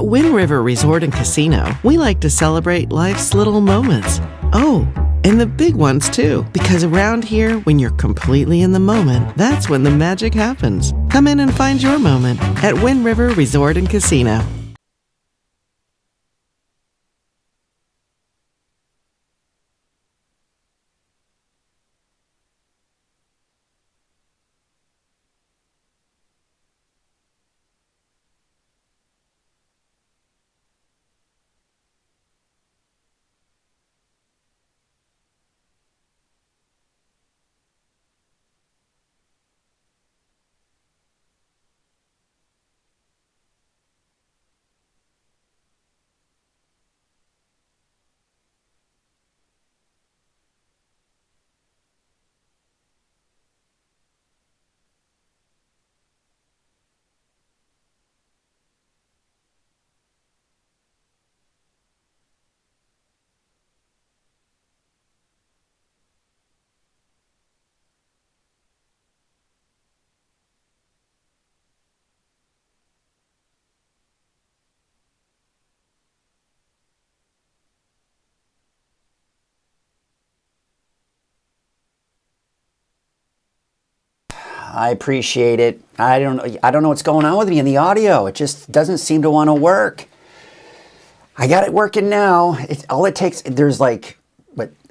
At Wind River Resort and Casino, we like to celebrate life's little moments. Oh, and the big ones too, because around here, when you're completely in the moment, that's when the magic happens. Come in and find your moment at Wind River Resort and Casino. I appreciate it. I don't know what's going on with me in the audio. It just doesn't seem to want to work. I got it working now. All it takes, there's like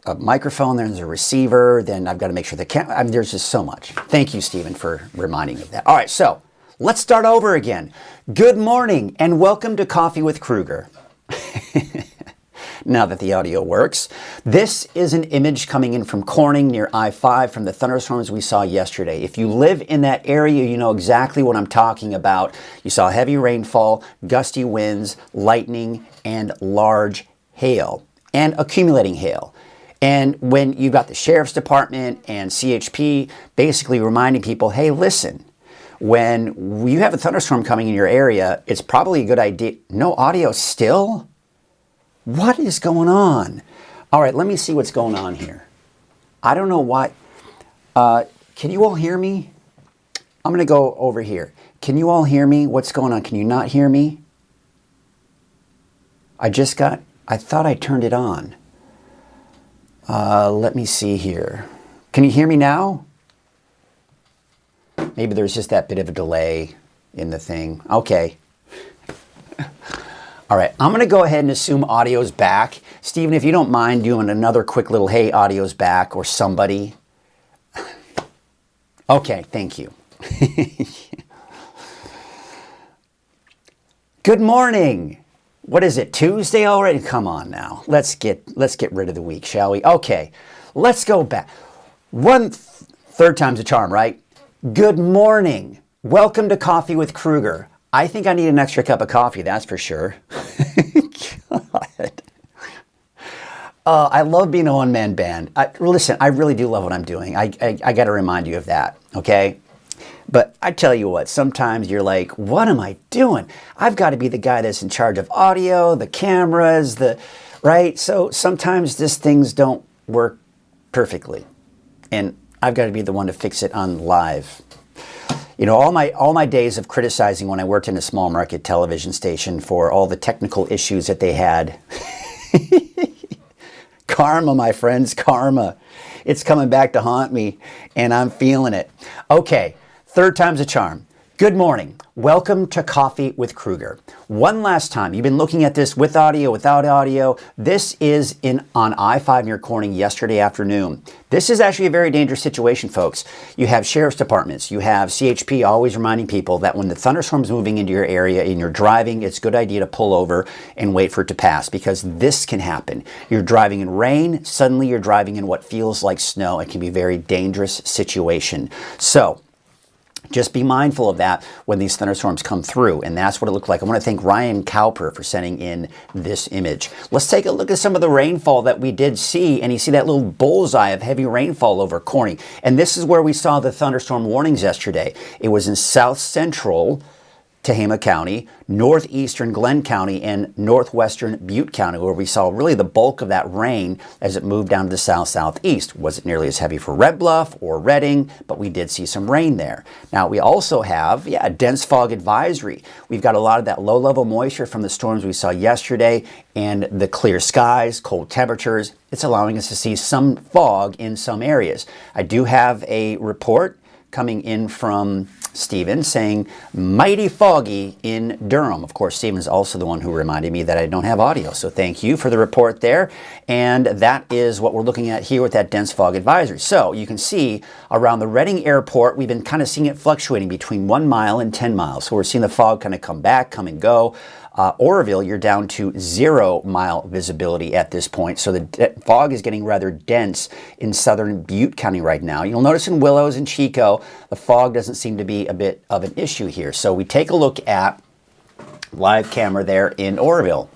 a microphone, there's a receiver, then I've got to make sure the camera, I mean, there's just so much. Thank you, Stephen, for reminding me of that. All right, so let's start over again. Good morning and welcome to Coffee with Krueger. Now that the audio works. This is an image coming in from Corning near I-5 from the thunderstorms we saw yesterday. If you live in that area, you know exactly what I'm talking about. You saw heavy rainfall, gusty winds, lightning, and large hail, and accumulating hail. And when you've got the Sheriff's Department and CHP basically reminding people, hey, listen, when you have a thunderstorm coming in your area, it's probably a good idea. No audio still? What is going on? All right, let me see what's going on here. I don't know why. Can you all hear me? I'm going to go over here. Can you all hear me? What's going on? Can you not hear me? I thought I turned it on. Let me see here. Can you hear me now? Maybe there's just that bit of a delay in the thing. Okay. All right, I'm going to go ahead and assume audio's back. Stephen, if you don't mind doing another quick little, hey, audio's back, or somebody. Okay, thank you. Good morning. What is it, Tuesday already? Come on now. Let's get rid of the week, shall we? Okay, let's go back. Third time's a charm, right? Good morning. Welcome to Coffee with Krueger. I think I need an extra cup of coffee, that's for sure. God. I love being a one-man band. Listen, I really do love what I'm doing. I got to remind you of that, okay? But I tell you what, sometimes you're like, what am I doing? I've got to be the guy that's in charge of audio, the cameras, right? So sometimes these things don't work perfectly. And I've got to be the one to fix it on live. You know, all my days of criticizing when I worked in a small market television station for all the technical issues that they had. Karma, my friends, karma. It's coming back to haunt me, and I'm feeling it. Okay, third time's a charm. Good morning. Welcome to Coffee with Krueger. One last time, you've been looking at this with audio, without audio. This is on I-5 near Corning yesterday afternoon. This is actually a very dangerous situation, folks. You have sheriff's departments, you have CHP always reminding people that when the thunderstorm's moving into your area and you're driving, it's a good idea to pull over and wait for it to pass, because this can happen. You're driving in rain, suddenly you're driving in what feels like snow. It can be a very dangerous situation. So, just be mindful of that when these thunderstorms come through, and that's what it looked like. I want to thank Ryan Cowper for sending in this image. Let's take a look at some of the rainfall that we did see, and you see that little bullseye of heavy rainfall over Corning. And this is where we saw the thunderstorm warnings yesterday. It was in south central Tehama County, northeastern Glenn County, and northwestern Butte County, where we saw really the bulk of that rain as it moved down to the south-southeast. Wasn't nearly as heavy for Red Bluff or Redding, but we did see some rain there. Now, we also have, a dense fog advisory. We've got a lot of that low-level moisture from the storms we saw yesterday and the clear skies, cold temperatures. It's allowing us to see some fog in some areas. I do have a report coming in from Stephen saying mighty foggy in Durham. Of course, Stephen's also the one who reminded me that I don't have audio, so thank you for the report there. And that is what we're looking at here with that dense fog advisory. So you can see around the Redding Airport, we've been kind of seeing it fluctuating between 1 mile and 10 miles. So we're seeing the fog kind of come back, come and go. Oroville, you're down to 0 mile visibility at this point. So the fog is getting rather dense in southern Butte County right now. You'll notice in Willows and Chico, the fog doesn't seem to be a bit of an issue here. So we take a look at live camera there in Oroville.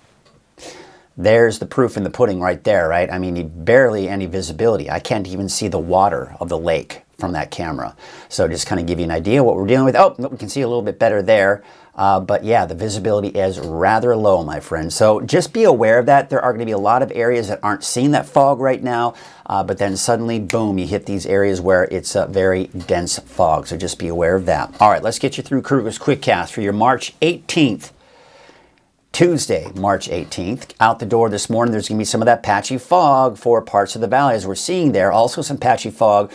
There's the proof in the pudding right there, right? I mean, barely any visibility. I can't even see the water of the lake from that camera. So just kind of give you an idea what we're dealing with. Oh, we can see a little bit better there. But yeah, the visibility is rather low, my friends. So just be aware of that. There are going to be a lot of areas that aren't seeing that fog right now, but then suddenly, boom, you hit these areas where it's a very dense fog. So just be aware of that. All right, let's get you through Krueger's Quickcast for your March 18th. Tuesday, March 18th. Out the door this morning, there's going to be some of that patchy fog for parts of the valley, as we're seeing there. Also some patchy fog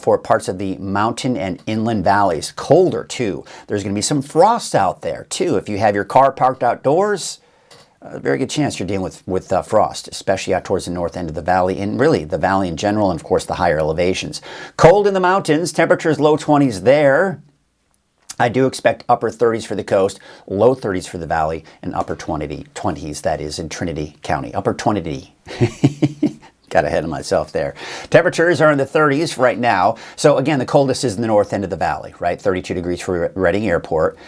for parts of the mountain and inland valleys. Colder, too. There's going to be some frost out there, too. If you have your car parked outdoors, a very good chance you're dealing with frost, especially out towards the north end of the valley, and really the valley in general, and of course the higher elevations. Cold in the mountains, temperatures low 20s there. I do expect upper 30s for the coast, low 30s for the valley, and upper 20s, that is, in Trinity County. Upper 20. Got ahead of myself there. Temperatures are in the 30s right now. So again, the coldest is in the north end of the valley, right? 32 degrees for Redding Airport.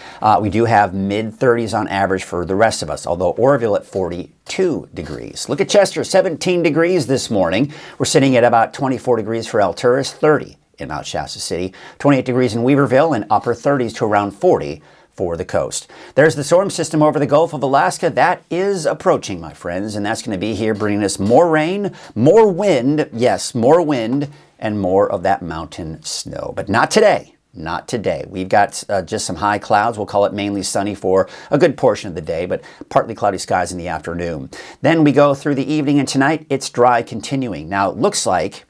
We do have mid-30s on average for the rest of us, although Oroville at 42 degrees. Look at Chester, 17 degrees this morning. We're sitting at about 24 degrees for Alturas, 30 in Mount Shasta City, 28 degrees in Weaverville, and upper 30s to around 40 for the coast. There's the storm system over the Gulf of Alaska. That is approaching, my friends, and that's going to be here bringing us more rain, more wind, yes, more wind, and more of that mountain snow. But not today. Not today. We've got just some high clouds. We'll call it mainly sunny for a good portion of the day, but partly cloudy skies in the afternoon. Then we go through the evening, and tonight it's dry continuing. Now, it looks like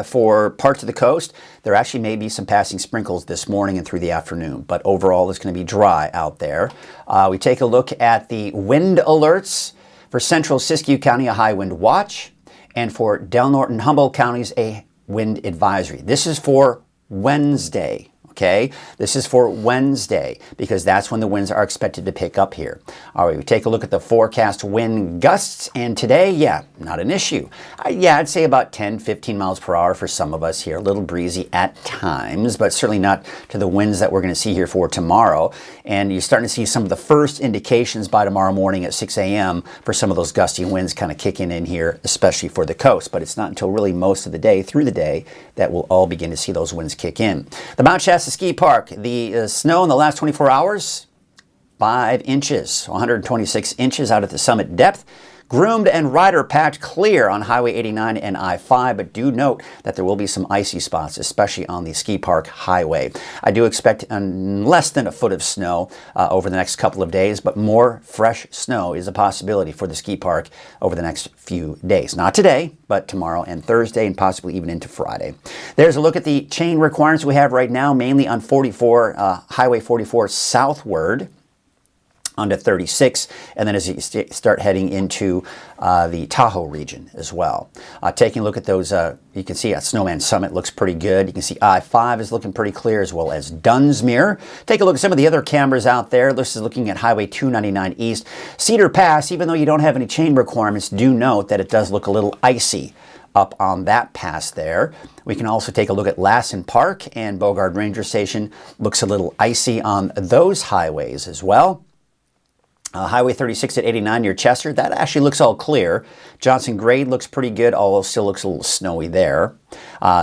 for parts of the coast, there actually may be some passing sprinkles this morning and through the afternoon, but overall it's going to be dry out there. We take a look at the wind alerts for central Siskiyou County, a high wind watch, and for Del Norte and Humboldt counties, a wind advisory. This is for Wednesday. Okay, this is for Wednesday because that's when the winds are expected to pick up here. All right, we take a look at the forecast wind gusts, and today, yeah, not an issue. I'd say about 10, 15 miles per hour for some of us here. A little breezy at times, but certainly not to the winds that we're going to see here for tomorrow. And you're starting to see some of the first indications by tomorrow morning at 6 a.m. for some of those gusty winds kind of kicking in here, especially for the coast. But it's not until really most of the day, through the day, that we'll all begin to see those winds kick in. The Mount Shasta Ski Park, the snow in the last 24 hours, 5 inches, 126 inches out at the summit depth. Groomed and rider packed clear on Highway 89 and I-5, but do note that there will be some icy spots, especially on the ski park highway. I do expect less than a foot of snow over the next couple of days, but more fresh snow is a possibility for the ski park over the next few days. Not today, but tomorrow and Thursday, and possibly even into Friday. There's a look at the chain requirements we have right now, mainly on Highway 44 southward onto 36, and then as you start heading into the Tahoe region as well. Taking a look at those, you can see Snowman Summit looks pretty good. You can see I-5 is looking pretty clear, as well as Dunsmuir. Take a look at some of the other cameras out there. This is looking at Highway 299 East. Cedar Pass, even though you don't have any chain requirements, do note that it does look a little icy up on that pass there. We can also take a look at Lassen Park, and Bogard Ranger Station looks a little icy on those highways as well. Highway 36 at 89 near Chester, that actually looks all clear. Johnson Grade looks pretty good, although still looks a little snowy there.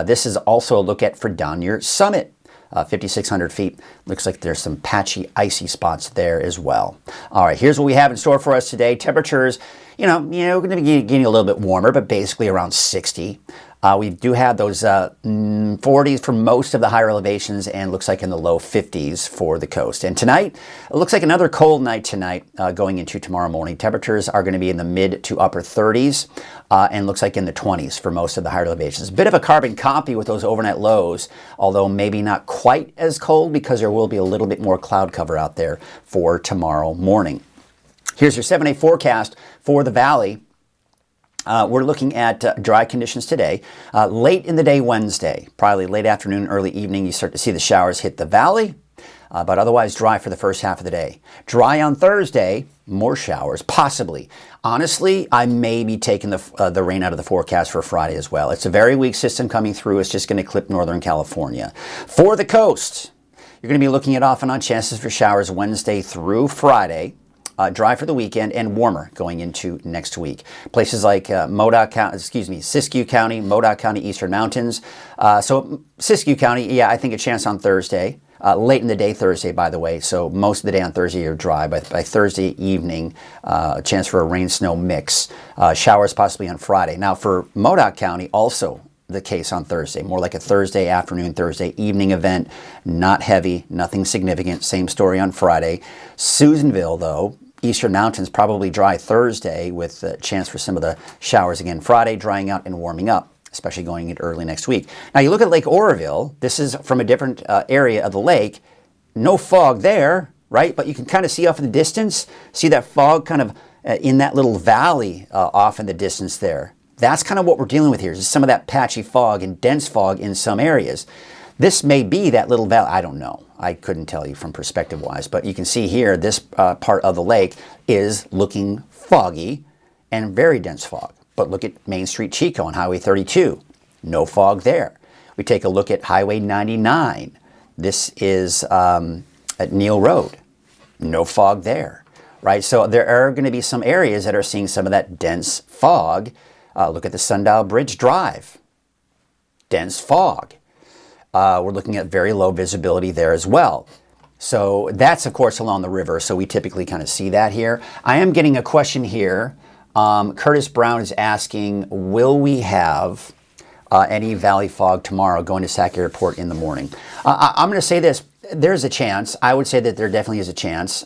This is also a look at for down near Summit. 5,600 feet. Looks like there's some patchy, icy spots there as well. All right, here's what we have in store for us today. Temperatures, going to be getting a little bit warmer, but basically around 60. We do have those 40s for most of the higher elevations, and looks like in the low 50s for the coast. And tonight, it looks like another cold night tonight going into tomorrow morning. Temperatures are going to be in the mid to upper 30s and looks like in the 20s for most of the higher elevations. A bit of a carbon copy with those overnight lows, although maybe not quite as cold because there will be a little bit more cloud cover out there for tomorrow morning. Here's your 7-day forecast for the valley. We're looking at dry conditions today. Late in the day Wednesday, probably late afternoon, early evening, you start to see the showers hit the valley, but otherwise dry for the first half of the day. Dry on Thursday, more showers, possibly. Honestly, I may be taking the rain out of the forecast for Friday as well. It's a very weak system coming through. It's just going to clip Northern California. For the coast, you're going to be looking at off and on chances for showers Wednesday through Friday. Dry for the weekend and warmer going into next week. Places like Siskiyou County, Modoc County, Eastern Mountains. So Siskiyou County, yeah, I think a chance on Thursday. Late in the day Thursday, by the way. So most of the day on Thursday you're dry. By Thursday evening, a chance for a rain-snow mix. Showers possibly on Friday. Now for Modoc County, also the case on Thursday. More like a Thursday afternoon, Thursday evening event. Not heavy, nothing significant. Same story on Friday. Susanville, though, Eastern Mountains, probably dry Thursday with a chance for some of the showers again Friday, drying out and warming up, especially going into early next week. Now you look at Lake Oroville. This is from a different area of the lake. No fog there, right? But you can kind of see off in the distance, see that fog kind of in that little valley off in the distance there. That's kind of what we're dealing with here, is some of that patchy fog and dense fog in some areas. This may be that little valley. I don't know. I couldn't tell you from perspective-wise, but you can see here this part of the lake is looking foggy and very dense fog. But look at Main Street Chico on Highway 32. No fog there. We take a look at Highway 99. This is at Neal Road. No fog there, right? So there are going to be some areas that are seeing some of that dense fog. Look at the Sundial Bridge Drive. Dense fog. We're looking at very low visibility there as well. So that's, of course, along the river, so we typically kind of see that here. I am getting a question here. Curtis Brown is asking, will we have any valley fog tomorrow going to Sac Airport in the morning? I'm going to say this. There's a chance. I would say that there definitely is a chance.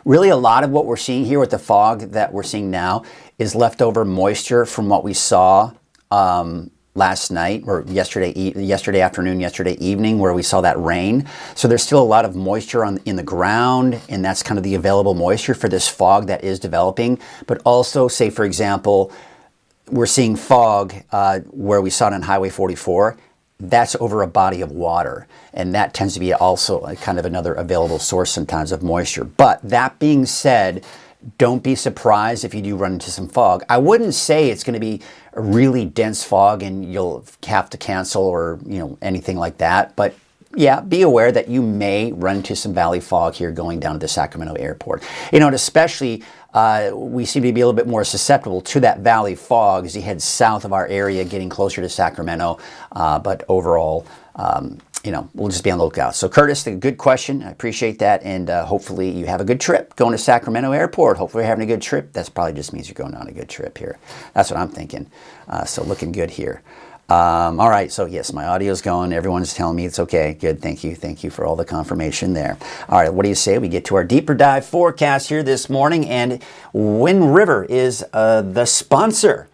Really, a lot of what we're seeing here with the fog that we're seeing now is leftover moisture from what we saw last night or yesterday afternoon, yesterday evening, where we saw that rain. So there's still a lot of moisture in the ground, and that's kind of the available moisture for this fog that is developing. But also, say for example, we're seeing fog where we saw it on Highway 44. That's over a body of water, and that tends to be also kind of another available source sometimes of moisture. But that being said, don't be surprised if you do run into some fog. I wouldn't say it's going to be a really dense fog and you'll have to cancel or anything like that. But yeah, be aware that you may run into some valley fog here going down to the Sacramento airport. And especially we seem to be a little bit more susceptible to that valley fog as you head south of our area, getting closer to Sacramento. But overall, we'll just be on the lookout. So Curtis, a good question. I appreciate that. And hopefully you have a good trip going to Sacramento Airport. Hopefully you're having a good trip. That probably just means you're going on a good trip here. That's what I'm thinking. So looking good here. All right. So yes, my audio's going. Everyone's telling me it's okay. Good. Thank you. Thank you for all the confirmation there. All right. What do you say? We get to our deeper dive forecast here this morning, and Wind River is the sponsor,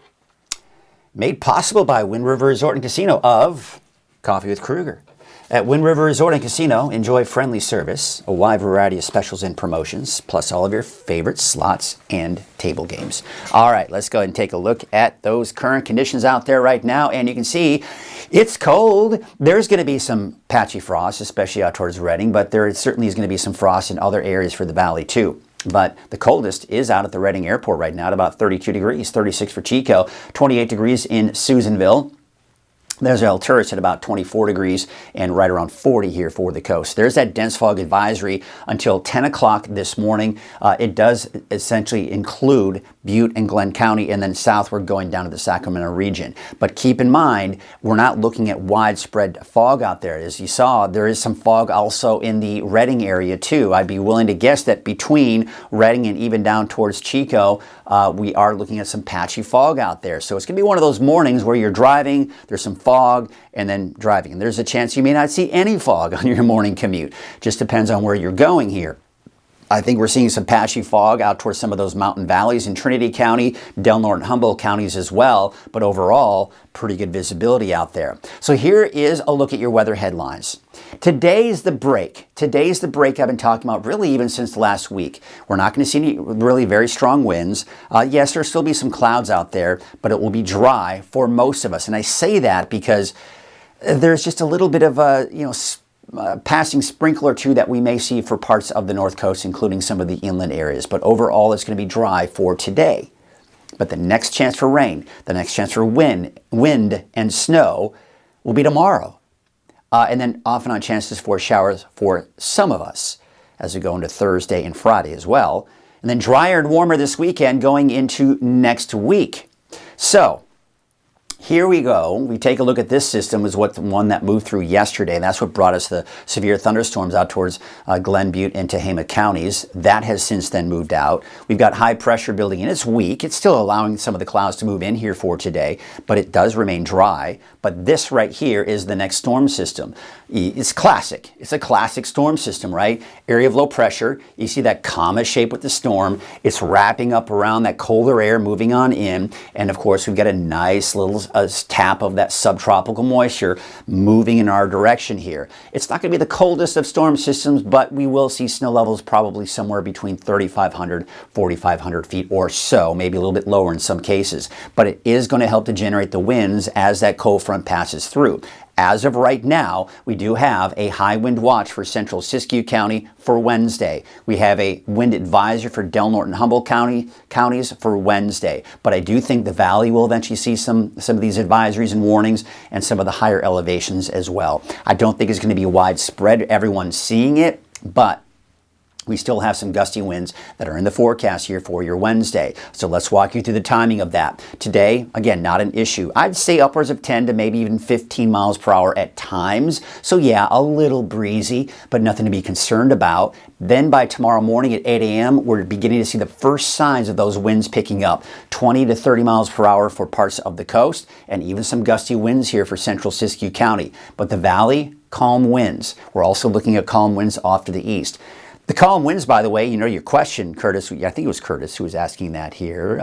made possible by Wind River Resort and Casino of Coffee with Krueger. At Wind River Resort and Casino, enjoy friendly service, a wide variety of specials and promotions, plus all of your favorite slots and table games. All right, let's go ahead and take a look at those current conditions out there right now. And you can see it's cold. There's going to be some patchy frost, especially out towards Redding, but there certainly is going to be some frost in other areas for the valley too. But the coldest is out at the Redding Airport right now at about 32 degrees, 36 for Chico, 28 degrees in Susanville. There's Alturas at about 24 degrees and right around 40 here for the coast. There's that dense fog advisory until 10 o'clock this morning. It does essentially include Butte and Glenn County, and then southward going down to the Sacramento region. But keep in mind, we're not looking at widespread fog out there. As you saw, there is some fog also in the Redding area too. I'd be willing to guess that between Redding and even down towards Chico, we are looking at some patchy fog out there. So it's going to be one of those mornings where you're driving, there's some fog, and then driving. And there's a chance you may not see any fog on your morning commute. Just depends on where you're going here. I think we're seeing some patchy fog out towards some of those mountain valleys in Trinity County, Del Norte and Humboldt counties as well, but overall, pretty good visibility out there. So here is a look at your weather headlines. Today's the break. Today's the break I've been talking about really even since last week. We're not going to see any really very strong winds. Yes, there'll still be some clouds out there, but it will be dry for most of us. And I say that because there's just a little bit of a, passing sprinkle or two that we may see for parts of the North Coast, including some of the inland areas. But overall, it's going to be dry for today. But the next chance for rain, the next chance for wind and snow will be tomorrow. And then off and on chances for showers for some of us as we go into Thursday and Friday as well. And then drier and warmer this weekend going into next week. So here we go. We take a look at this system is what the one that moved through yesterday. And that's what brought us the severe thunderstorms out towards Glen Butte and Tehama counties. That has since then moved out. We've got high pressure building in. It's weak. It's still allowing some of the clouds to move in here for today, but it does remain dry. But this right here is the next storm system. It's classic. It's a classic storm system, right? Area of low pressure. You see that comma shape with the storm. It's wrapping up around that colder air moving on in. And of course, we've got a nice little tap of that subtropical moisture moving in our direction here. It's not going to be the coldest of storm systems, but we will see snow levels probably somewhere between 3,500, 4,500 feet or so, maybe a little bit lower in some cases. But it is going to help to generate the winds as that cold front passes through. As of right now, we do have a high wind watch for central Siskiyou County for Wednesday. We have a wind advisory for Del Norte and Humboldt counties for Wednesday. But I do think the valley will eventually see some of these advisories and warnings and some of the higher elevations as well. I don't think it's going to be widespread, everyone seeing it, but we still have some gusty winds that are in the forecast here for your Wednesday. So let's walk you through the timing of that. Today, again, not an issue. I'd say upwards of 10 to maybe even 15 miles per hour at times. So yeah, a little breezy, but nothing to be concerned about. Then by tomorrow morning at 8 a.m., we're beginning to see the first signs of those winds picking up. 20 to 30 miles per hour for parts of the coast, and even some gusty winds here for central Siskiyou County. But the valley, calm winds. We're also looking at calm winds off to the east. The calm winds, by the way, your question, Curtis, I think it was Curtis who was asking that here.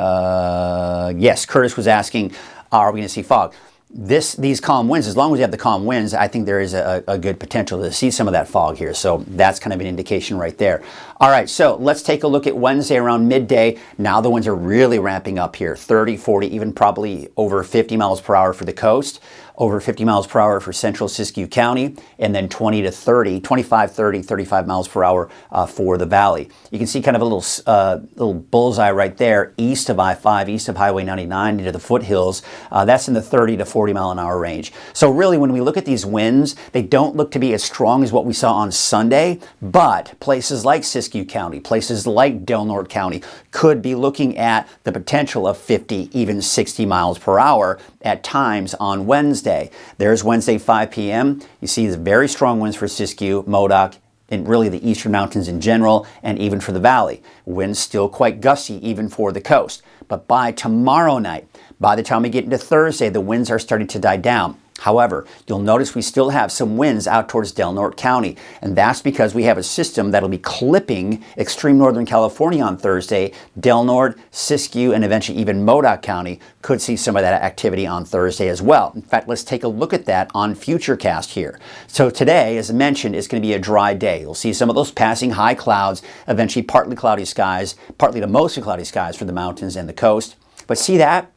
Yes, Curtis was asking, are we going to see fog? These calm winds, as long as we have the calm winds, I think there is a good potential to see some of that fog here. So that's kind of an indication right there. All right, so let's take a look at Wednesday around midday. Now the winds are really ramping up here, 30, 40, even probably over 50 miles per hour for the coast, over 50 miles per hour for central Siskiyou County, and then 20 to 30, 25, 30, 35 miles per hour for the valley. You can see kind of a little bullseye right there, east of I-5, east of Highway 99 into the foothills. That's in the 30 to 40 mile an hour range. So really, when we look at these winds, they don't look to be as strong as what we saw on Sunday, but places like Siskiyou County, places like Del Norte County could be looking at the potential of 50, even 60 miles per hour at times on Wednesday. There's Wednesday 5 p.m. You see the very strong winds for Siskiyou, Modoc, and really the eastern mountains in general, and even for the valley. Winds still quite gusty even for the coast. But by tomorrow night, by the time we get into Thursday, the winds are starting to die down. However, you'll notice we still have some winds out towards Del Norte County, and that's because we have a system that'll be clipping extreme northern California on Thursday. Del Norte, Siskiyou, and eventually even Modoc County could see some of that activity on Thursday as well. In fact, let's take a look at that on Futurecast here. So today, as I mentioned, is going to be a dry day. You'll see some of those passing high clouds, eventually partly cloudy skies, partly to mostly cloudy skies for the mountains and the coast. But see that?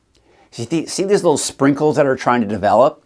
See these little sprinkles that are trying to develop?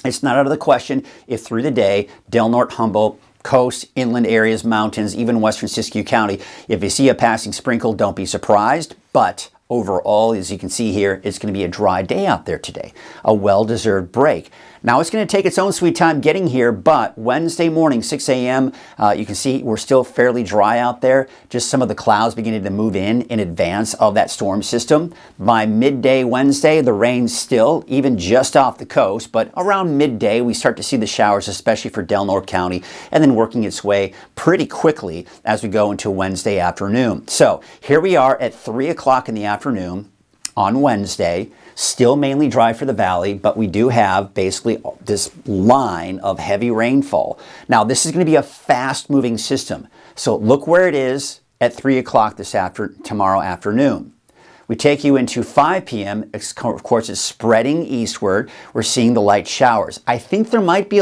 It's not out of the question if through the day, Del Norte, Humboldt, coast, inland areas, mountains, even western Siskiyou County, if you see a passing sprinkle, don't be surprised. But overall, as you can see here, it's going to be a dry day out there today, a well-deserved break. Now it's going to take its own sweet time getting here, but Wednesday morning, 6 a.m., you can see we're still fairly dry out there. Just some of the clouds beginning to move in advance of that storm system. By midday Wednesday, the rain's still, even just off the coast, but around midday, we start to see the showers, especially for Delaware County, and then working its way pretty quickly as we go into Wednesday afternoon. So here we are at 3 o'clock in the afternoon on Wednesday. Still mainly dry for the valley, but we do have basically this line of heavy rainfall. Now, this is going to be a fast-moving system. So look where it is at 3 o'clock tomorrow afternoon. We take you into 5 p.m. Of course, it's spreading eastward. We're seeing the light showers. I think there might be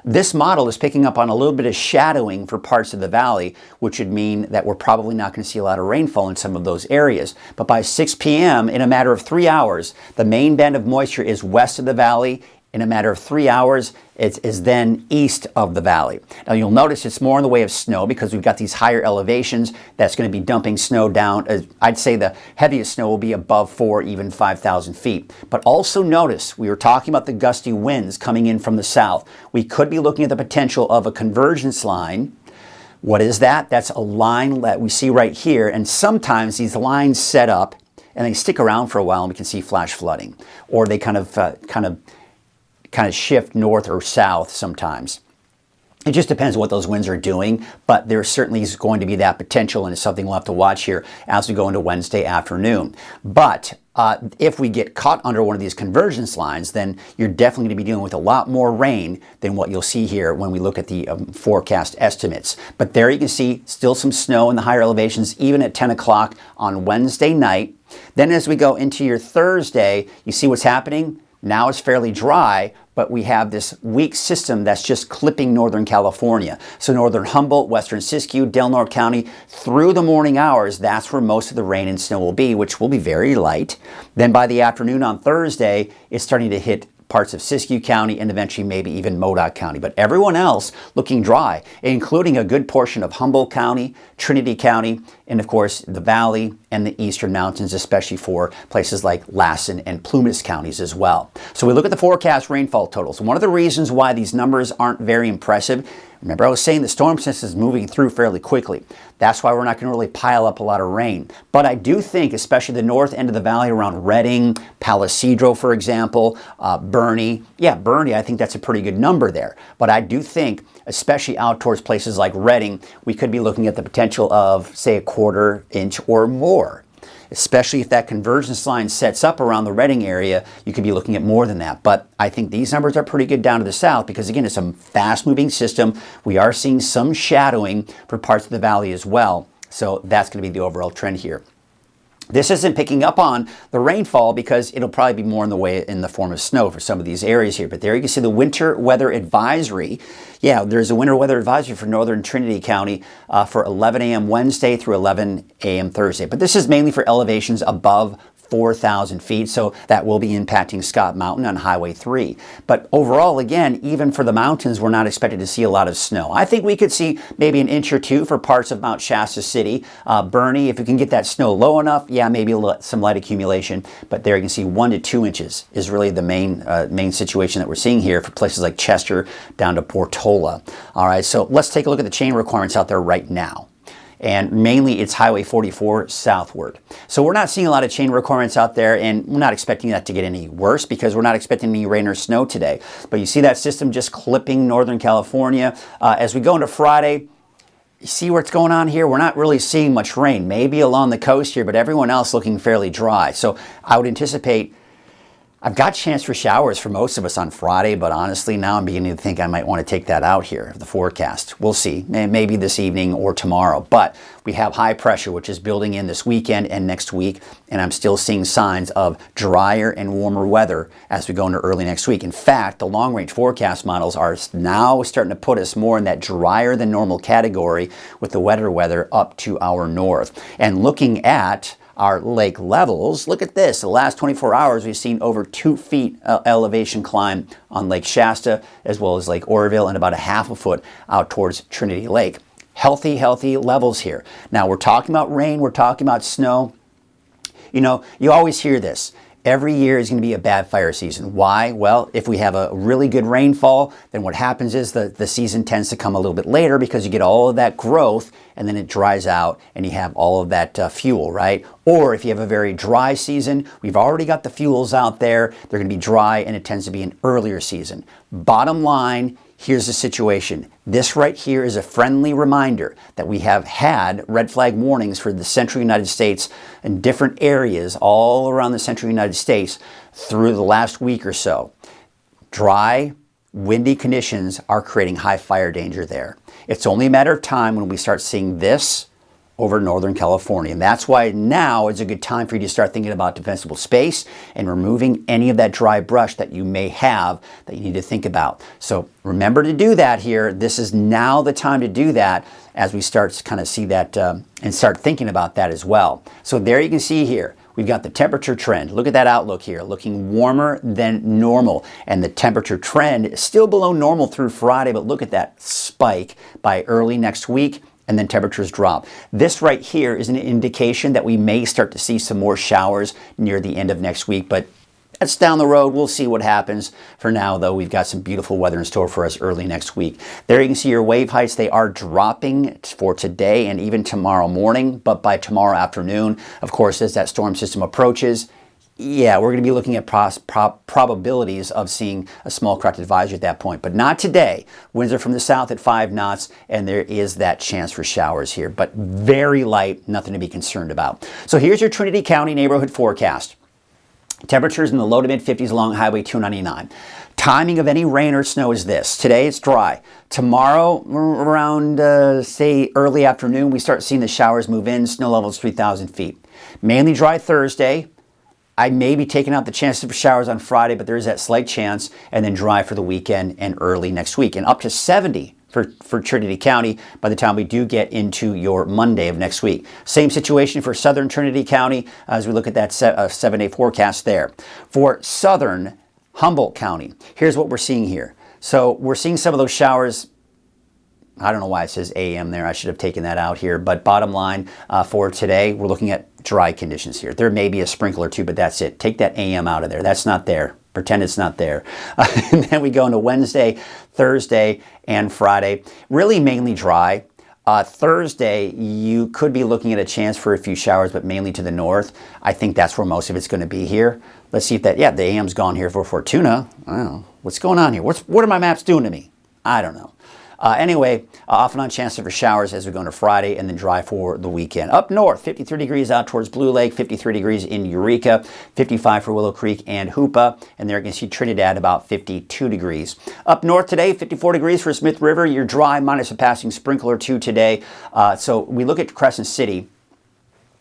this model is picking up on a little bit of shadowing for parts of the valley, which would mean that we're probably not going to see a lot of rainfall in some of those areas. But by 6 p.m., in a matter of 3 hours, the main band of moisture is west of the valley. In a matter of 3 hours, it is then east of the valley. Now you'll notice it's more in the way of snow because we've got these higher elevations that's going to be dumping snow down. I'd say the heaviest snow will be above 4, even 5,000 feet. But also notice, we were talking about the gusty winds coming in from the south. We could be looking at the potential of a convergence line. What is that? That's a line that we see right here, and sometimes these lines set up and they stick around for a while and we can see flash flooding, or they kind of shift north or south sometimes. It just depends on what those winds are doing, but there certainly is going to be that potential, and it's something we'll have to watch here as we go into Wednesday afternoon. But if we get caught under one of these convergence lines, then you're definitely going to be dealing with a lot more rain than what you'll see here when we look at the forecast estimates. But there you can see still some snow in the higher elevations, even at 10 o'clock on Wednesday night. Then as we go into your Thursday, you see what's happening? Now it's fairly dry, but we have this weak system that's just clipping Northern California. So Northern Humboldt, Western Siskiyou, Delaware County, through the morning hours, that's where most of the rain and snow will be, which will be very light. Then by the afternoon on Thursday, it's starting to hit parts of Siskiyou County and eventually maybe even Modoc County. But everyone else looking dry, including a good portion of Humboldt County, Trinity County, and of course the Valley and the Eastern Mountains, especially for places like Lassen and Plumas counties as well. So we look at the forecast rainfall totals. One of the reasons why these numbers aren't very impressive, remember I was saying the storm system is moving through fairly quickly. That's why we're not going to really pile up a lot of rain. But I do think, especially the north end of the valley around Redding, Palisadro, for example, Bernie. Yeah, Bernie, I think that's a pretty good number there. But I do think, especially out towards places like Redding, we could be looking at the potential of, say, a 1/4 inch or more. Especially if that convergence line sets up around the Redding area, you could be looking at more than that. But I think these numbers are pretty good down to the south because, again, it's a fast-moving system. We are seeing some shadowing for parts of the valley as well. So that's going to be the overall trend here. This isn't picking up on the rainfall because it'll probably be more in the form of snow for some of these areas here. But there you can see the winter weather advisory. Yeah, there's a winter weather advisory for northern Trinity County for 11 a.m. Wednesday through 11 a.m. Thursday. But this is mainly for elevations above 4,000 feet, so that will be impacting Scott Mountain on Highway 3. But overall, again, even for the mountains, we're not expected to see a lot of snow. I think we could see maybe an inch or two for parts of Mount Shasta City. Bernie, if you can get that snow low enough, yeah, maybe some light accumulation. But there you can see 1 to 2 inches is really the main situation that we're seeing here for places like Chester down to Portola. All right, so let's take a look at the chain requirements out there right now. And mainly it's Highway 44 southward. So we're not seeing a lot of chain requirements out there, and we're not expecting that to get any worse because we're not expecting any rain or snow today. But you see that system just clipping Northern California. As we go into Friday, you see what's going on here? We're not really seeing much rain, maybe along the coast here, but everyone else looking fairly dry. So I would anticipate I've got a chance for showers for most of us on Friday, but honestly, now I'm beginning to think I might want to take that out here, the forecast. We'll see, maybe this evening or tomorrow. But we have high pressure, which is building in this weekend and next week, and I'm still seeing signs of drier and warmer weather as we go into early next week. In fact, the long-range forecast models are now starting to put us more in that drier than normal category with the wetter weather up to our north. And looking at our lake levels, look at this. The last 24 hours, we've seen over 2 feet elevation climb on Lake Shasta, as well as Lake Oroville, and about a 1/2 foot out towards Trinity Lake. Healthy levels here. Now, we're talking about rain, we're talking about snow. You know, you always hear this. Every year is going to be a bad fire season. Why? Well, if we have a really good rainfall, then what happens is the season tends to come a little bit later because you get all of that growth and then it dries out and you have all of that fuel, right? Or if you have a very dry season, we've already got the fuels out there, they're going to be dry and it tends to be an earlier season. Bottom line, here's the situation. This right here is a friendly reminder that we have had red flag warnings for the central United States in different areas all around the central United States through the last week or so. Dry, windy conditions are creating high fire danger there. It's only a matter of time when we start seeing this over Northern California. And that's why now is a good time for you to start thinking about defensible space and removing any of that dry brush that you may have that you need to think about. So remember to do that here. This is now the time to do that as we start to kind of see that and start thinking about that as well. So there you can see here, we've got the temperature trend. Look at that outlook here, looking warmer than normal. And the temperature trend is still below normal through Friday, but look at that spike by early next week. And then temperatures drop. This right here is an indication that we may start to see some more showers near the end of next week, but that's down the road. We'll see what happens. For now, though, we've got some beautiful weather in store for us early next week. There you can see your wave heights. They are dropping for today and even tomorrow morning, but by tomorrow afternoon, of course, as that storm system approaches, yeah, we're going to be looking at probabilities of seeing a small craft advisory at that point, but not today. Winds are from the south at 5 knots, and there is that chance for showers here, but very light, nothing to be concerned about. So here's your Trinity County neighborhood forecast. Temperatures in the low to mid 50s along Highway 299. Timing of any rain or snow is this. Today it's dry. Tomorrow around, say, early afternoon, we start seeing the showers move in. Snow levels 3,000 feet. Mainly dry Thursday. I may be taking out the chances for showers on Friday, but there is that slight chance, and then dry for the weekend and early next week. And up to 70 for Trinity County by the time we do get into your Monday of next week. Same situation for southern Trinity County as we look at that 7-day forecast there. For southern Humboldt County, here's what we're seeing here. So we're seeing some of those showers. I don't know why it says AM there. I should have taken that out here. But bottom line for today, we're looking at dry conditions here. There may be a sprinkle or two, but that's it. Take that AM out of there. That's not there. Pretend it's not there. And then we go into Wednesday, Thursday, and Friday. Really mainly dry. Thursday, you could be looking at a chance for a few showers, but mainly to the north. I think that's where most of it's going to be here. Let's see if that, yeah, the AM's gone here for Fortuna. I don't know. What's going on here? What are my maps doing to me? I don't know. Anyway, off and on chances for showers as we go into Friday and then dry for the weekend. Up north, 53 degrees out towards Blue Lake, 53 degrees in Eureka, 55 for Willow Creek and Hoopa, and there you can see Trinidad about 52 degrees. Up north today, 54 degrees for Smith River. You're dry, minus a passing sprinkle or two today. So we look at Crescent City.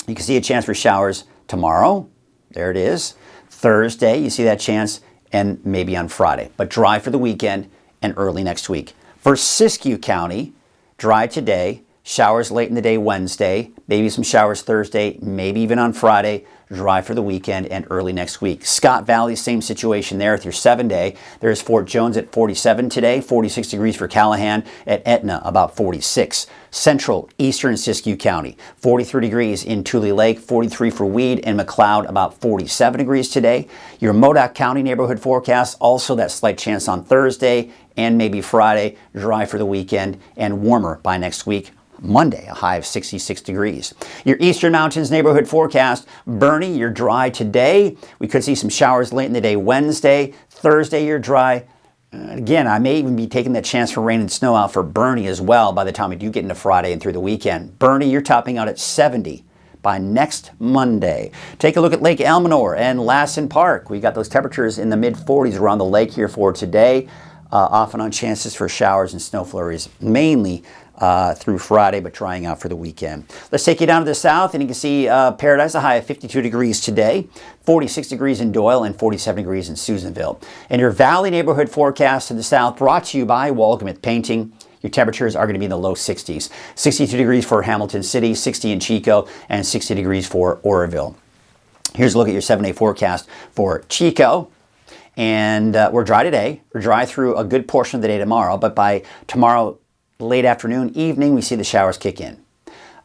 You can see a chance for showers tomorrow. There it is. Thursday, you see that chance, and maybe on Friday. But dry for the weekend and early next week. For Siskiyou County, dry today, showers late in the day Wednesday, maybe some showers Thursday, maybe even on Friday, dry for the weekend and early next week. Scott Valley, same situation there with your 7-day. There's Fort Jones at 47 today, 46 degrees for Callahan, at Etna about 46. Central, eastern Siskiyou County, 43 degrees in Tule Lake, 43 for Weed and McLeod, about 47 degrees today. Your Modoc County neighborhood forecast, also that slight chance on Thursday and maybe Friday, dry for the weekend and warmer by next week. Monday, a high of 66 degrees. Your Eastern Mountains neighborhood forecast, Bernie, you're dry today. We could see some showers late in the day Wednesday. Thursday, you're dry. Again, I may even be taking that chance for rain and snow out for Bernie as well by the time we do get into Friday and through the weekend. Bernie, you're topping out at 70 by next Monday. Take a look at Lake Elminor and Lassen Park. We got those temperatures in the mid-40s around the lake here for today. Off and on chances for showers and snow flurries, mainly through Friday, but drying out for the weekend. Let's take you down to the south, and you can see Paradise, a high of 52 degrees today, 46 degrees in Doyle, and 47 degrees in Susanville. And your Valley neighborhood forecast to the south, brought to you by Walgamuth Painting. Your temperatures are going to be in the low 60s. 62 degrees for Hamilton City, 60 in Chico, and 60 degrees for Oroville. Here's a look at your 7-day forecast for Chico. And we're dry today. We're dry through a good portion of the day tomorrow, but by tomorrow, late afternoon, evening, we see the showers kick in.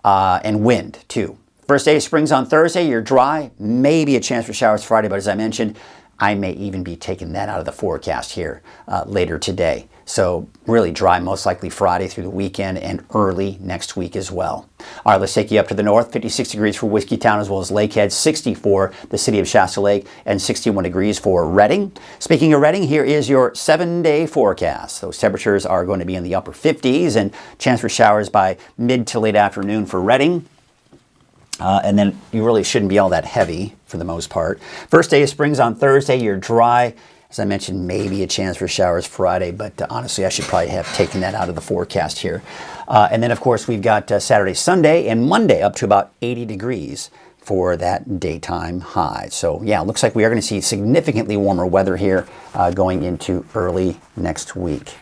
And wind, too. First day of spring's on Thursday. You're dry. Maybe a chance for showers Friday, but as I mentioned, I may even be taking that out of the forecast here later today. So really dry, most likely Friday through the weekend and early next week as well. All right, let's take you up to the north. 56 degrees for Whiskey Town as well as Lakehead, 60 for the city of Shasta Lake, and 61 degrees for Redding. Speaking of Redding, here is your 7-day forecast. Those temperatures are going to be in the upper 50s and chance for showers by mid to late afternoon for Redding. And then you really shouldn't be all that heavy for the most part. First day of spring's on Thursday. You're dry. As I mentioned, maybe a chance for showers Friday, but honestly, I should probably have taken that out of the forecast here. And then, of course, we've got Saturday, Sunday, and Monday up to about 80 degrees for that daytime high. So, yeah, it looks like we are going to see significantly warmer weather here going into early next week.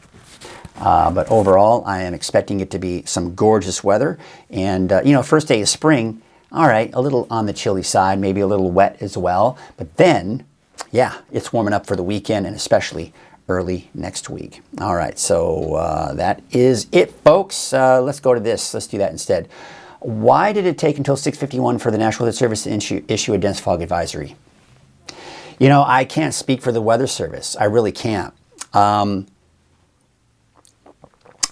But overall, I am expecting it to be some gorgeous weather. And, first day of spring, all right, a little on the chilly side, maybe a little wet as well. But then, yeah, it's warming up for the weekend and especially early next week. All right, so that is it, folks. Let's go to this. Let's do that instead. Why did it take until 6:51 for the National Weather Service to issue a dense fog advisory? I can't speak for the Weather Service. I really can't. I'm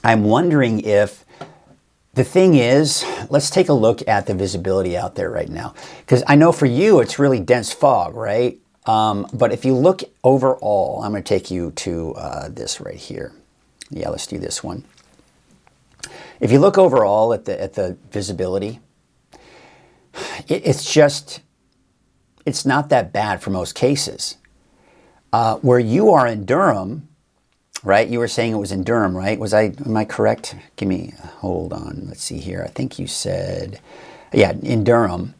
wondering if the thing is, let's take a look at the visibility out there right now. Because I know for you, it's really dense fog, right? But if you look overall, I'm going to take you to this right here. Yeah, let's do this one. If you look overall at the visibility, it's not that bad for most cases. Where you are in Durham, right? You were saying it was in Durham, right? Am I correct? Hold on. Let's see here. I think you said, yeah, in Durham.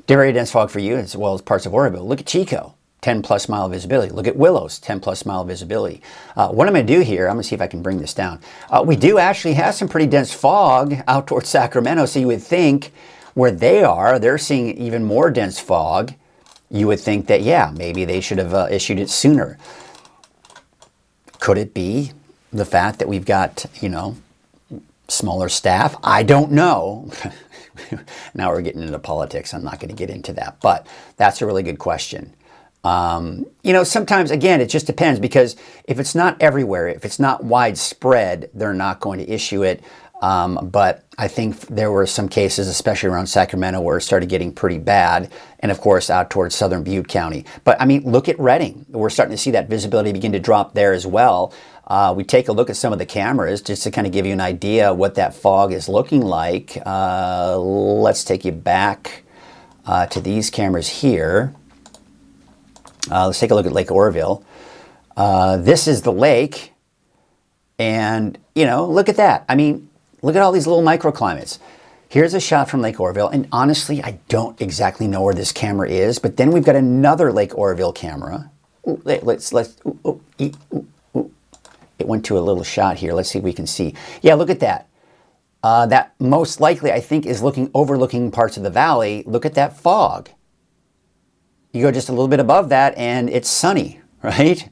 Very dense fog for you as well as parts of Oroville. Look at Chico, 10 plus mile visibility. Look at Willows, 10 plus mile visibility. What I'm going to do here, I'm going to see if I can bring this down. We do actually have some pretty dense fog out towards Sacramento. So you would think where they're seeing even more dense fog. You would think that, yeah, maybe they should have issued it sooner. Could it be the fact that we've got, smaller staff? I don't know. Now we're getting into politics. I'm not going to get into that, but that's a really good question. Sometimes, again, it just depends because if it's not everywhere, if it's not widespread, they're not going to issue it. But I think there were some cases, especially around Sacramento, where it started getting pretty bad. And of course, out towards southern Butte County. But I mean, look at Redding. We're starting to see that visibility begin to drop there as well. We take a look at some of the cameras just to kind of give you an idea what that fog is looking like. Let's take you back to these cameras here. Let's take a look at Lake Oroville. This is the lake. And, look at that. I mean, look at all these little microclimates. Here's a shot from Lake Oroville, and honestly, I don't exactly know where this camera is, but then we've got another Lake Oroville camera. It went to a little shot here. Let's see if we can see. Yeah, look at that. That most likely, I think, is overlooking parts of the valley. Look at that fog. You go just a little bit above that, and it's sunny, right?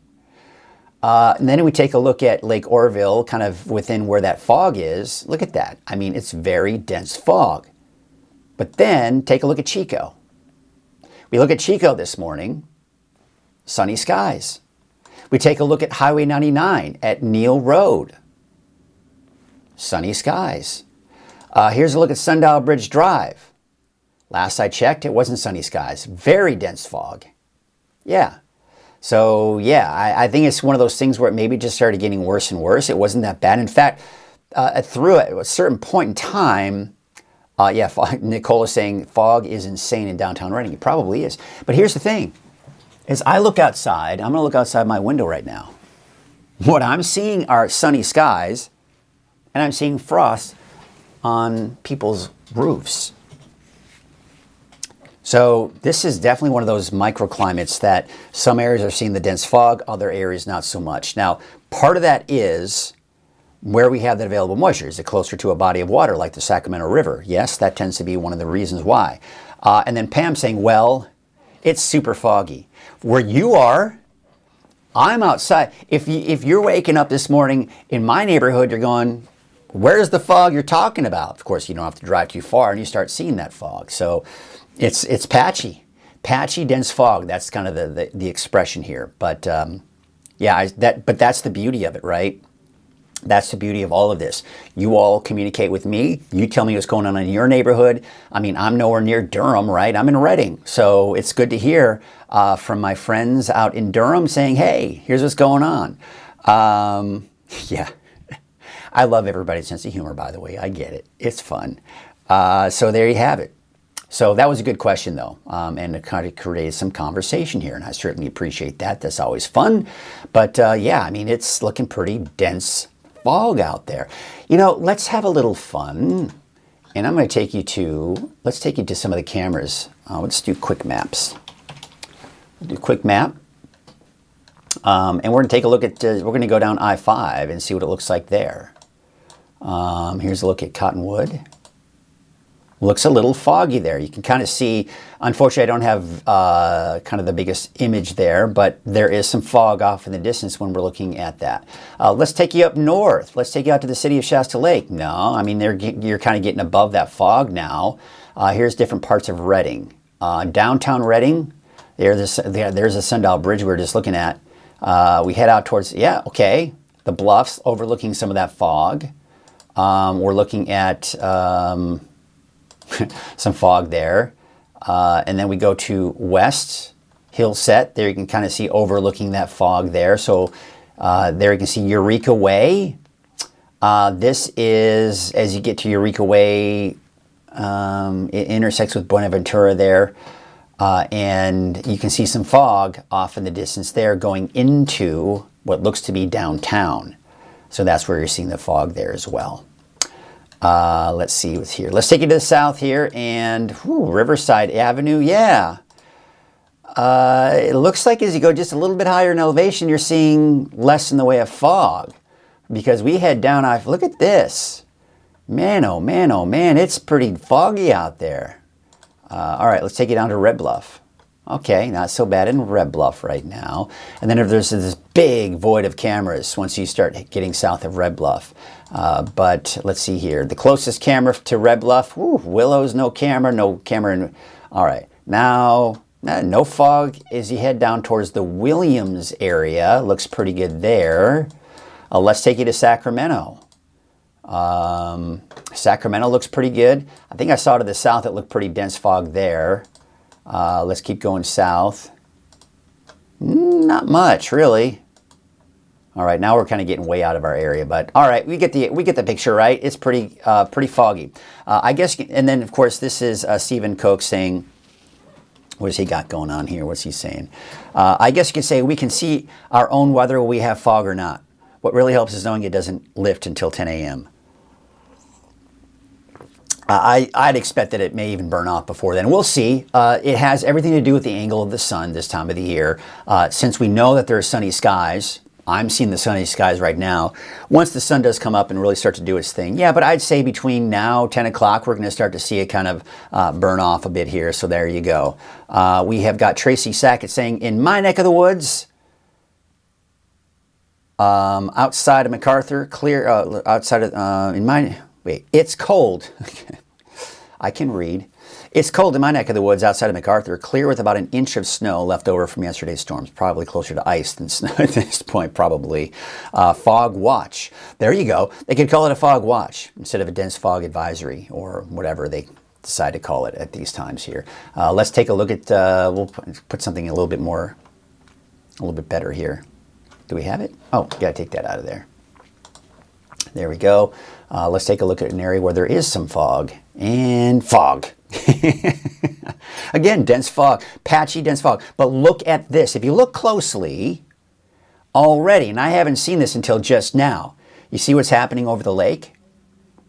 And then we take a look at Lake Oroville, kind of within where that fog is. Look at that. I mean, it's very dense fog. But then take a look at Chico. We look at Chico this morning, sunny skies. We take a look at Highway 99 at Neal Road, sunny skies. Here's a look at Sundial Bridge Drive. Last I checked, it wasn't sunny skies. Very dense fog. Yeah. So, yeah, I think it's one of those things where it maybe just started getting worse and worse. It wasn't that bad. In fact, through at a certain point in time, Nicole is saying fog is insane in downtown Redding. It probably is. But here's the thing. As I look outside, I'm going to look outside my window right now. What I'm seeing are sunny skies, and I'm seeing frost on people's roofs. So this is definitely one of those microclimates that some areas are seeing the dense fog, other areas not so much. Now, part of that is where we have that available moisture. Is it closer to a body of water like the Sacramento River? Yes, that tends to be one of the reasons why. And then Pam saying, well, it's super foggy. Where you are, I'm outside. If you're waking up this morning in my neighborhood, you're going, where's the fog you're talking about? Of course, you don't have to drive too far and you start seeing that fog. So it's patchy. Patchy, dense fog. That's kind of the expression here. But yeah, but that's the beauty of it, right? That's the beauty of all of this. You all communicate with me. You tell me what's going on in your neighborhood. I mean, I'm nowhere near Durham, right? I'm in Reading. So it's good to hear from my friends out in Durham saying, hey, here's what's going on. Yeah. I love everybody's sense of humor, by the way. I get it. It's fun. So there you have it. So that was a good question, though, and it kind of created some conversation here, and I certainly appreciate that. That's always fun. But yeah, I mean, it's looking pretty dense fog out there. You know, let's have a little fun, and I'm going to take you to, let's take you to some of the cameras. Let's do quick maps. We'll do quick map, and we're going to take a look at, we're going to go down I-5 and see what it looks like there. Here's a look at Cottonwood. Looks a little foggy there. You can kind of see, unfortunately I don't have kind of the biggest image there, but there is some fog off in the distance when we're looking at that. Let's take you up north. Let's take you out to the city of Shasta Lake. No, I mean, you're kind of getting above that fog now. Here's different parts of Reading. Downtown Reading, there's a sundial bridge we were just looking at. We head out towards, yeah, okay, the bluffs overlooking some of that fog. We're looking at some fog there. And then we go to West Hillset. There you can kind of see overlooking that fog there. So there you can see Eureka Way. This is, as you get to Eureka Way, it intersects with Buenaventura there. And you can see some fog off in the distance there going into what looks to be downtown. So that's where you're seeing the fog there as well. Let's see what's here. Let's take you to the south here, and Riverside Avenue, yeah. It looks like as you go just a little bit higher in elevation, you're seeing less in the way of fog. Because we head down, look at this. Man, oh man, it's pretty foggy out there. All right, let's take you down to Red Bluff. Okay, not so bad in Red Bluff right now. And then there's this big void of cameras once you start getting south of Red Bluff. But let's see here. The closest camera to Red Bluff, Willows, no camera. All right, now no fog as you head down towards the Williams area. Looks pretty good there. Let's take you to Sacramento. Sacramento looks pretty good. I think I saw to the south it looked pretty dense fog there. Let's keep going south. Not much, really. All right, now we're kind of getting way out of our area, but all right, we get the picture, right? It's pretty foggy. I guess, and then of course this is Stephen Koch saying, what has he got going on here? What's he saying? I guess you could say we can see our own whether we have fog or not. What really helps is knowing it doesn't lift until 10 a.m. I'd expect that it may even burn off before then. We'll see. It has everything to do with the angle of the sun this time of the year. Since we know that there are sunny skies, I'm seeing the sunny skies right now. Once the sun does come up and really start to do its thing, yeah, but I'd say between now, 10 o'clock, we're going to start to see it kind of burn off a bit here. So there you go. We have got Tracy Sackett saying, in my neck of the woods, outside of MacArthur, clear, outside of, it's cold. I can read. It's cold in my neck of the woods outside of MacArthur, clear with about an inch of snow left over from yesterday's storms. Probably closer to ice than snow at this point, probably. Fog watch. There you go. They could call it a fog watch instead of a dense fog advisory or whatever they decide to call it at these times here. Let's take a look at, we'll put something a little bit better here. Do we have it? Oh, gotta take that out of there. There we go. Let's take a look at an area where there is some fog. And fog. Again, dense fog, patchy dense fog. But look at this. If you look closely already, and I haven't seen this until just now, you see what's happening over the lake?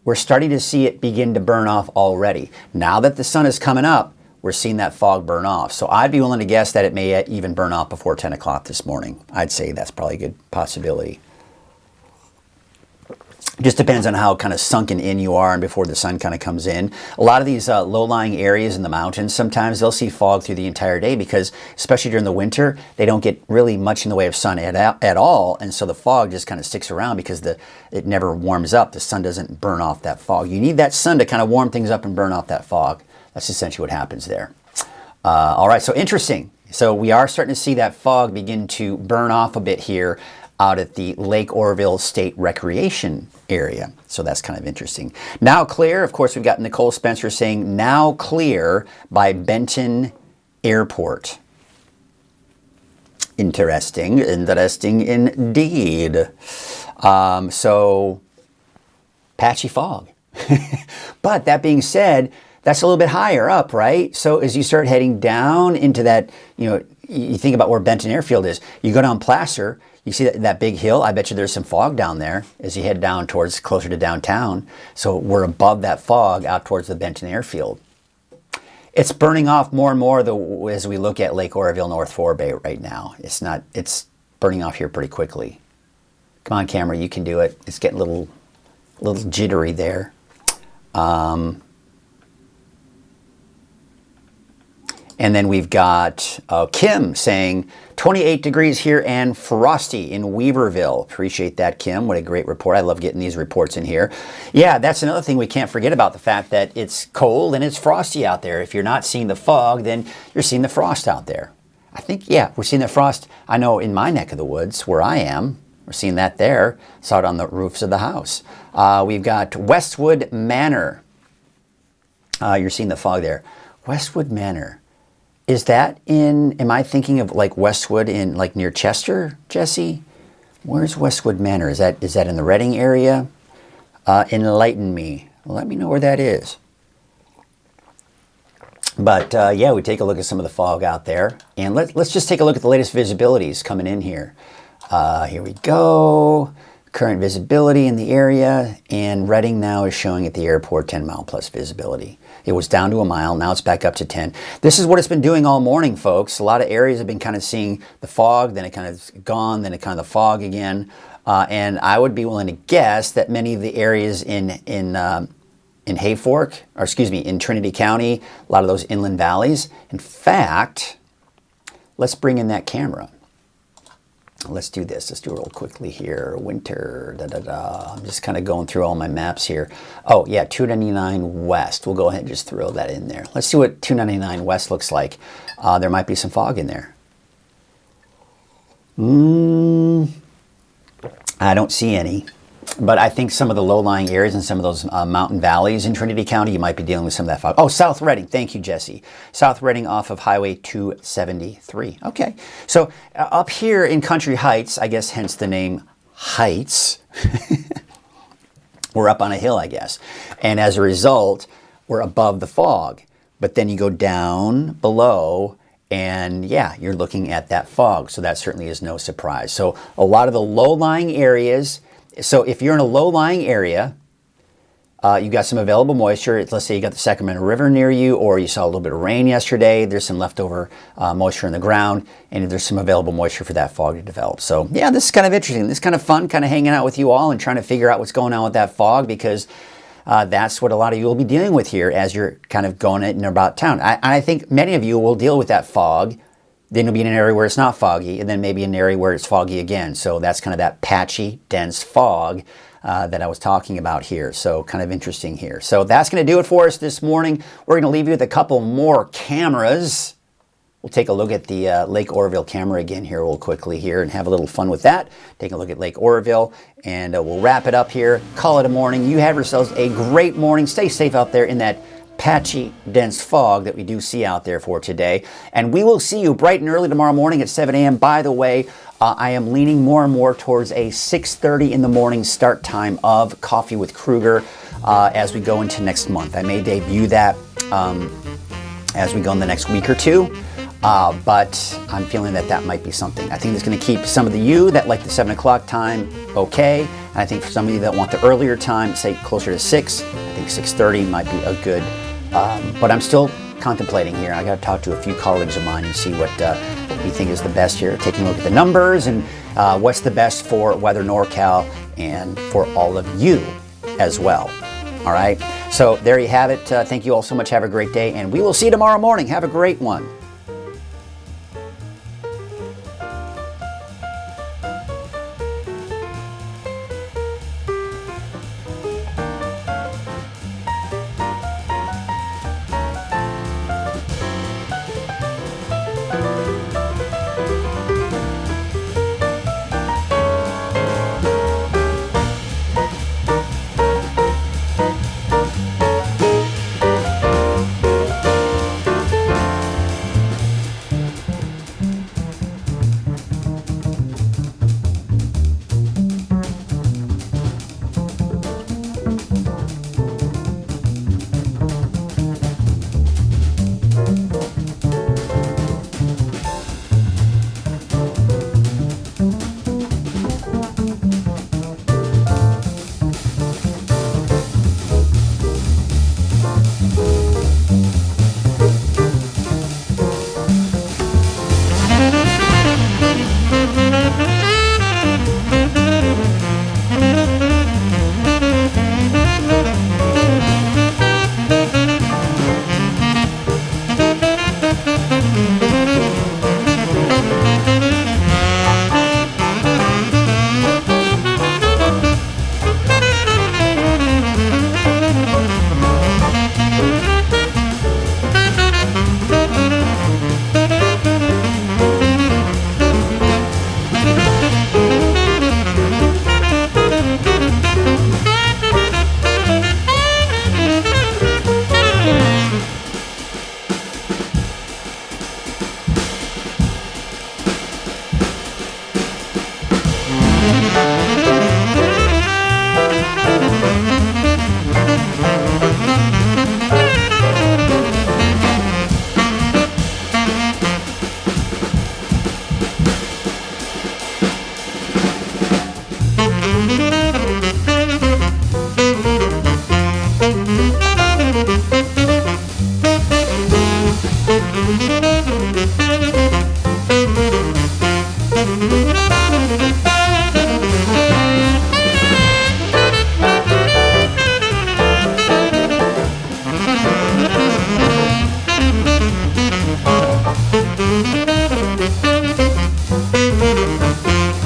We're starting to see it begin to burn off already. Now that the sun is coming up, we're seeing that fog burn off. So I'd be willing to guess that it may even burn off before 10 o'clock this morning. I'd say that's probably a good possibility. Just depends on how kind of sunken in you are and before the sun kind of comes in. A lot of these low-lying areas in the mountains, sometimes they'll see fog through the entire day because, especially during the winter, they don't get really much in the way of sun at all. And so the fog just kind of sticks around because it never warms up. The sun doesn't burn off that fog. You need that sun to kind of warm things up and burn off that fog. That's essentially what happens there. All right, so interesting. So we are starting to see that fog begin to burn off a bit here out at the Lake Oroville State Recreation area. So that's kind of interesting. Now clear, of course, we've got Nicole Spencer saying now clear by Benton Airport. Interesting indeed. So patchy fog. But that being said, that's a little bit higher up, right? So as you start heading down into that, you think about where Benton Airfield is, you go down Placer, you see that big hill. I bet you there's some fog down there as you head down towards closer to downtown. So we're above that fog out towards the Benton Airfield. It's burning off more and more as we look at Lake Oroville, North Forebay right now. It's burning off here pretty quickly. Come on, camera, you can do it. It's getting a little jittery there. And then we've got Kim saying 28 degrees here and frosty in Weaverville. Appreciate that, Kim. What a great report. I love getting these reports in here. Yeah, that's another thing we can't forget about, the fact that it's cold and it's frosty out there. If you're not seeing the fog, then you're seeing the frost out there. I think, yeah, we're seeing the frost. I know in my neck of the woods where I am, we're seeing that there. Saw it on the roofs of the house. We've got Westwood Manor. You're seeing the fog there. Westwood Manor. Is that am I thinking of like Westwood in like near Chester, Jesse? Where's Westwood Manor? Is that in the Reading area? Enlighten me. Let me know where that is. But yeah, we take a look at some of the fog out there. And let's just take a look at the latest visibilities coming in here. Here we go. Current visibility in the area. And Reading now is showing at the airport 10 mile plus visibility. It was down to a mile. Now it's back up to 10. This is what it's been doing all morning, folks. A lot of areas have been kind of seeing the fog, then it kind of gone, then it kind of the fog again. And I would be willing to guess that many of the areas in Hayfork, or excuse me, in Trinity County, a lot of those inland valleys. In fact, let's bring in that camera. Let's do this. Let's do it real quickly here. Winter, I'm just kind of going through all my maps here. Oh, yeah, 299 West. We'll go ahead and just throw that in there. Let's see what 299 West looks like. There might be some fog in there. I don't see any. But I think some of the low-lying areas and some of those mountain valleys in Trinity County, you might be dealing with some of that fog. Oh, South Reading. Thank you, Jesse. South Reading off of Highway 273. Okay. So up here in Country Heights, I guess hence the name Heights, we're up on a hill, I guess. And as a result, we're above the fog. But then you go down below and yeah, you're looking at that fog. So that certainly is no surprise. So a lot of the low-lying areas. So if you're in a low-lying area, you've got some available moisture. Let's say you got the Sacramento River near you, or you saw a little bit of rain yesterday. There's some leftover moisture in the ground, and there's some available moisture for that fog to develop. So yeah, this is kind of interesting. This is kind of fun, kind of hanging out with you all and trying to figure out what's going on with that fog, because that's what a lot of you will be dealing with here as you're kind of going in and about town. I think many of you will deal with that fog. Then you'll be in an area where it's not foggy, and then maybe an area where it's foggy again. So that's kind of that patchy, dense fog that I was talking about here. So kind of interesting here. So that's going to do it for us this morning. We're going to leave you with a couple more cameras. We'll take a look at the Lake Oroville camera again here real quickly here and have a little fun with that. Take a look at Lake Oroville, and we'll wrap it up here. Call it a morning. You have yourselves a great morning. Stay safe out there in that patchy, dense fog that we do see out there for today. And we will see you bright and early tomorrow morning at 7 a.m. By the way, I am leaning more and more towards a 6:30 in the morning start time of Coffee with Krueger as we go into next month. I may debut that as we go in the next week or two. But I'm feeling that might be something. I think it's going to keep some of you that like the 7 o'clock time okay. And I think for some of you that want the earlier time, say closer to 6, I think 6:30 might be a good, but I'm still contemplating here. I got to talk to a few colleagues of mine and see what we think is the best here. Taking a look at the numbers and what's the best for Weather NorCal and for all of you as well. All right. So there you have it. Thank you all so much. Have a great day, and we will see you tomorrow morning. Have a great one.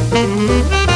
Thank you.